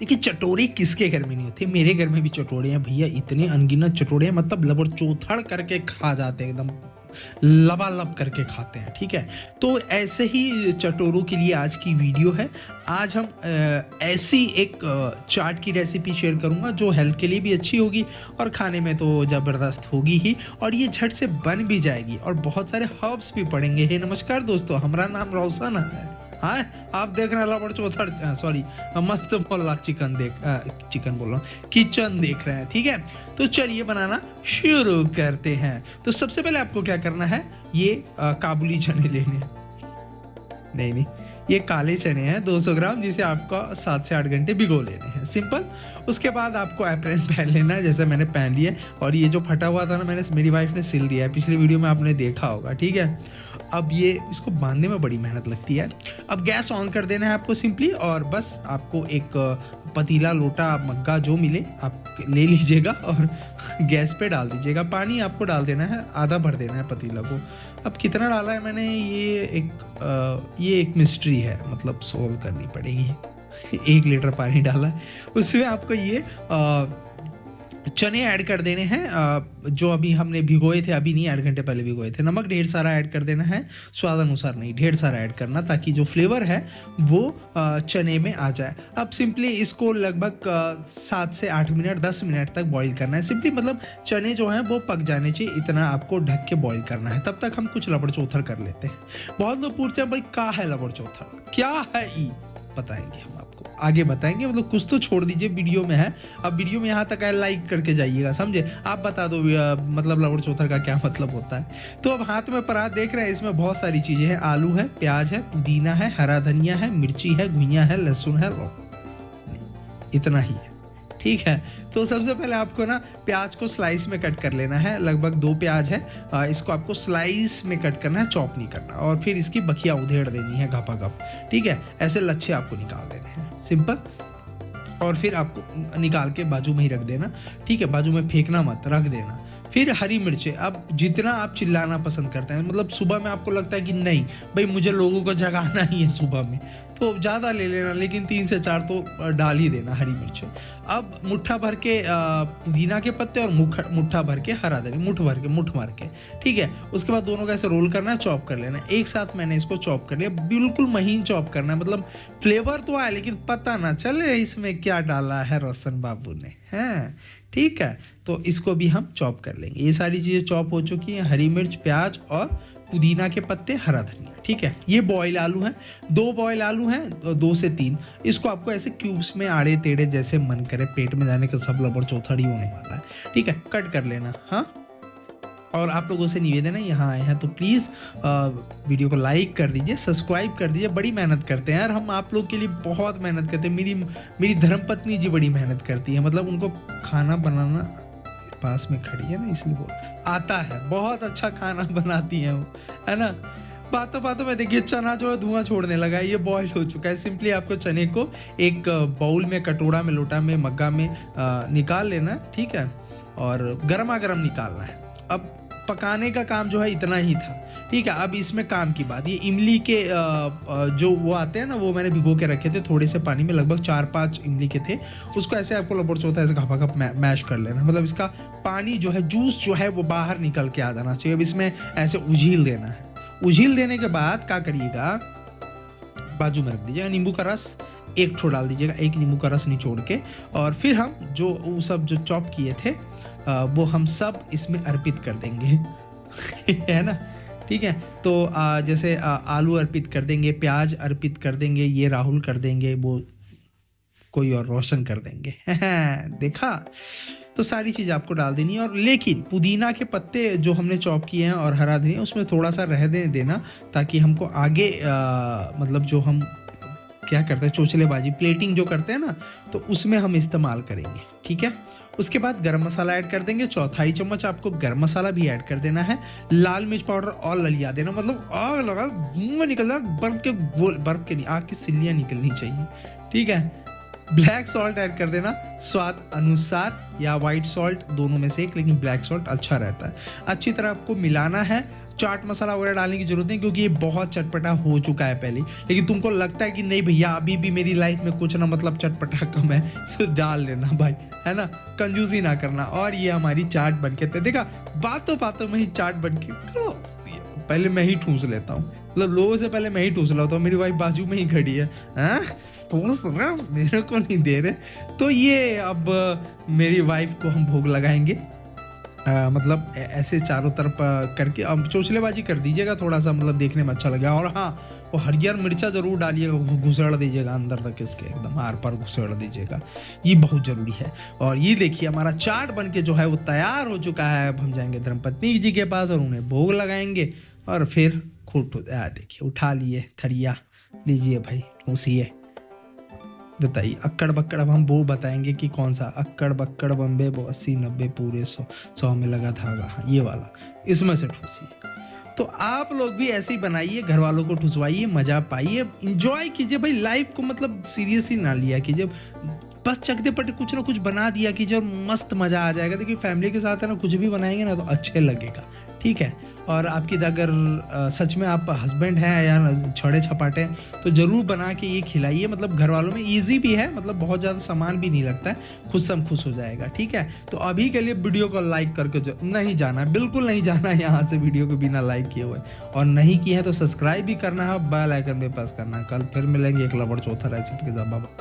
देखिए चटोरे किसके घर में नहीं होते, मेरे घर में भी चटोरे हैं भैया, इतने अनगिनत चटोरे हैं, मतलब लबड़ चौथड़ करके खा जाते हैं, एकदम लबालब करके खाते हैं। ठीक है, तो ऐसे ही चटोरों के लिए आज की वीडियो है। आज हम ऐसी एक चाट की रेसिपी शेयर करूंगा जो हेल्थ के लिए भी अच्छी होगी और खाने में तो ज़बरदस्त होगी ही, और ये झट से बन भी जाएगी और बहुत सारे हर्ब्स भी पड़ेंगे। हे नमस्कार दोस्तों, हमारा नाम रोशन है। हाँ, आप देख रहे हैं लबड़ चौथड़, सॉरी मस्त बोला, चिकन बोल रहा हूँ, किचन देख रहे हैं। ठीक है, तो चलिए बनाना शुरू करते हैं। तो सबसे पहले आपको क्या करना है, ये काबुली चने लेने हैं। नहीं, ये काले चने हैं 200 ग्राम, जिसे आपको 7 से 8 घंटे भिगो लेने हैं, सिंपल। उसके बाद आपको एप्रन पहन लेना है, जैसे मैंने पहन लिया। और ये जो फटा हुआ था ना, मेरी वाइफ ने सिल दिया है, पिछली वीडियो में आपने देखा होगा। ठीक है, अब ये इसको बांधने में बड़ी मेहनत लगती है। अब गैस ऑन कर देना है आपको सिंपली, और बस आपको एक पतीला, लोटा, मग्गा जो मिले आप ले लीजिएगा और गैस पे डाल दीजिएगा। पानी आपको डाल देना है, आधा भर देना है पतीला को। अब कितना डाला है मैंने, ये एक मिस्ट्री है, मतलब सोल्व करनी पड़ेगी। 1 लीटर पानी डाला है, उसमें आपको ये चने ऐड कर देने हैं, जो अभी हमने भिगोए थे, अभी नहीं, 8 घंटे पहले भिगोए थे। नमक ढेर सारा ऐड कर देना है, स्वाद अनुसार नहीं, ढेर सारा ऐड करना, ताकि जो फ्लेवर है वो चने में आ जाए। अब सिंपली इसको लगभग 7 से 8 मिनट, 10 मिनट तक बॉईल करना है। सिंपली मतलब चने जो हैं वो पक जाने चाहिए, इतना आपको ढक के बॉईल करना है। तब तक हम कुछ लबड़ चौथड़ कर लेते हैं। बहुत लोग पूछते हैं भाई क्या है लबड़ चौथड़, क्या है ई, बताएंगे हम आपको, आगे बताएंगे। मतलब कुछ तो छोड़ दीजिए, वीडियो में है। अब वीडियो में यहाँ तक है, लाइक करके जाइएगा, समझे। आप बता दो मतलब लबड़ चौथड़ का क्या मतलब होता है। तो अब हाथ में परात देख रहे हैं, इसमें बहुत सारी चीजें हैं। आलू है, प्याज है, पुदीना है, हरा धनिया है, मिर्ची है, घुइयां है, लहसुन है, इतना ही है। ठीक है, तो सबसे पहले आपको ना प्याज को स्लाइस में कट कर लेना है। लगभग 2 प्याज है, इसको आपको स्लाइस में कट करना है, चॉप नहीं करना। और फिर इसकी बखिया उधेड़ देनी है घपाघप। ठीक है, ऐसे लच्छे आपको निकाल देने हैं, सिंपल। और फिर आपको निकाल के बाजू में ही रख देना। ठीक है, बाजू में फेंकना मत, रख देना। फिर हरी मिर्चें, अब जितना आप चिल्लाना पसंद करते हैं, मतलब सुबह में आपको लगता है कि नहीं भाई मुझे लोगों को जगाना ही है सुबह में, तो ज़्यादा ले लेना, लेकिन 3 से 4 तो डाल ही देना हरी मिर्चें। अब मुट्ठा भर के पुदीना के पत्ते और मुट्ठा भर के हरा धनिया, मुट्ठ भर के। ठीक है, उसके बाद दोनों का ऐसे रोल करना है, चॉप कर लेना है। एक साथ मैंने इसको चॉप कर लिया, बिल्कुल महीन चॉप करना है, मतलब फ्लेवर तो आए लेकिन पता ना चले इसमें क्या डाला है रोशन बाबू ने, हैं। ठीक है, तो इसको भी हम चॉप कर लेंगे। ये सारी चीज़ें चॉप हो चुकी हैं, हरी मिर्च, प्याज और पुदीना के पत्ते, हरा धनिया। ठीक है, ये बॉयल आलू हैं, 2 बॉयल आलू हैं, 2 से 3। इसको आपको ऐसे क्यूब्स में आड़े टेढ़े जैसे मन करे, पेट में जाने का सब लबड़ चौथड़ ही होने वाला है। ठीक है, कट कर लेना। हाँ, और आप लोगों से निवेदन है, यहाँ आए हैं तो प्लीज़ वीडियो को लाइक कर दीजिए, सब्सक्राइब कर दीजिए। बड़ी मेहनत करते हैं यार हम आप लोग के लिए, बहुत मेहनत करते हैं। मेरी धर्मपत्नी जी बड़ी मेहनत करती है, मतलब उनको खाना बनाना, पास में खड़ी है ना इसलिए बोल, आता है, बहुत अच्छा खाना बनाती हैं वो, है ना। बातों में देखिए चना जो है धुआं छोड़ने लगा है, ये बॉईल हो चुका है। सिंपली आपको चने को एक बाउल में, कटोरा में, लोटा में, मग्गा में निकाल लेना है। ठीक है, और गर्मा गर्म निकालना है। अब पकाने का काम जो है इतना ही था। ठीक है, अब इसमें काम की बात, ये इमली के जो वो आते हैं ना, वो मैंने भिगो के रखे थे थोड़े से पानी में, लगभग 4-5 इमली के थे। उसको ऐसे आपको लबड़ चौथा ऐसे घपाघप मैश कर लेना, मतलब इसका पानी जो है, जूस जो है वो बाहर निकल के आ जाना चाहिए। अब इसमें ऐसे उझील देना है। उझील देने के बाद क्या करिएगा, बाजू में रख दीजिएगा। नींबू का रस 1 ठो डाल दीजिएगा, 1 नींबू का रस निचोड़ के। और फिर हम वो सब जो चॉप किए थे वो हम सब इसमें अर्पित कर देंगे है ना। ठीक है, तो जैसे आलू अर्पित कर देंगे, प्याज अर्पित कर देंगे, ये राहुल कर देंगे, वो कोई और रोशन कर देंगे देखा, तो सारी चीज़ आपको डाल देनी है। और लेकिन पुदीना के पत्ते जो हमने चॉप किए हैं और हरा धनिया, उसमें थोड़ा सा रह देना, ताकि हमको आगे मतलब जो हम क्या करते हैं, चोचलेबाजी, प्लेटिंग जो करते हैं ना, तो उसमें हम इस्तेमाल करेंगे। ठीक है, उसके बाद गरम मसाला ऐड कर देंगे, 1/4 चम्मच आपको गरम मसाला भी ऐड कर देना है। लाल मिर्च पाउडर और ललिया देना, मतलब आग लगा धुआं निकल जाए, बर्फ के नहीं, आग की सिल्लियाँ निकलनी चाहिए। ठीक है, ब्लैक सॉल्ट ऐड कर देना स्वाद अनुसार, या वाइट सॉल्ट, दोनों में से एक, लेकिन ब्लैक सॉल्ट अच्छा रहता है। अच्छी तरह आपको मिलाना है, चाट मसाला वगैरह डालने की जरूरत नहीं, क्योंकि ये बहुत चटपटा हो चुका है पहले। लेकिन तुमको लगता है कि नहीं भैया अभी भी मेरी लाइफ में कुछ ना मतलब चटपटा कम है, तो डाल लेना भाई, है ना, कंजूसी ना करना। और ये हमारी चाट बन के देखा, बातों बातों में ही चाट बन के पहले मैं ही ठूस लेता हूँ, मतलब लोगों से पहले मैं ही ठूस लेता हूँ। मेरी वाइफ बाजू में ही खड़ी है, ठूस रहा, मेरे को नहीं दे रहे। तो ये अब मेरी वाइफ को हम भोग लगाएंगे, मतलब ऐसे चारों तरफ करके। अब चोचलेबाजी कर दीजिएगा थोड़ा सा, मतलब देखने में अच्छा लगेगा। और हाँ, वो हरियर मिर्चा जरूर डालिएगा, घुसड़ दीजिएगा अंदर तक, इसके एकदम आर पार घुसड़ दीजिएगा, ये बहुत जरूरी है। और ये देखिए हमारा चाट बन के जो है वो तैयार हो चुका है। अब हम जाएंगे धर्मपत्नी जी के पास और उन्हें भोग लगाएंगे, और फिर खूब देखिए उठा लिए थरिया, लीजिए भाई ठूसिए, बताइए अक्कड़ बक्कड़। अब हम वो बताएंगे कि कौन सा अक्कड़ बक्कड़ बम्बे 80 90 पूरे 100 में लगा धागा, हाँ ये वाला, इसमें से ठूसिए। तो आप लोग भी ऐसे ही बनाइए, घर वालों को ठुसवाइए, मजा पाइए, इंजॉय कीजिए भाई लाइफ को, मतलब सीरियसली ना लिया कीजिए, बस चकते पटे कुछ ना कुछ बना दिया कीजिए, मस्त मजा आ जाएगा। देखिए फैमिली के साथ है ना, कुछ भी बनाएंगे ना तो अच्छे लगेगा, ठीक है। और आपकी अगर सच में आप हस्बैंड हैं या छड़े छपाटे हैं तो ज़रूर बना के ये खिलाइए, मतलब घर वालों में ईजी भी है, मतलब बहुत ज़्यादा सामान भी नहीं लगता है, खुद सब खुश हो जाएगा, ठीक है। तो अभी के लिए वीडियो को लाइक करके नहीं जाना, बिल्कुल नहीं जाना यहाँ से वीडियो को बिना लाइक किए हुए, और नहीं किए हैं तो सब्सक्राइब भी करना है, बेल आइकन पे प्रेस करना है। कल फिर मिलेंगे एक लबड़ चौथा रेसिपी के साथ।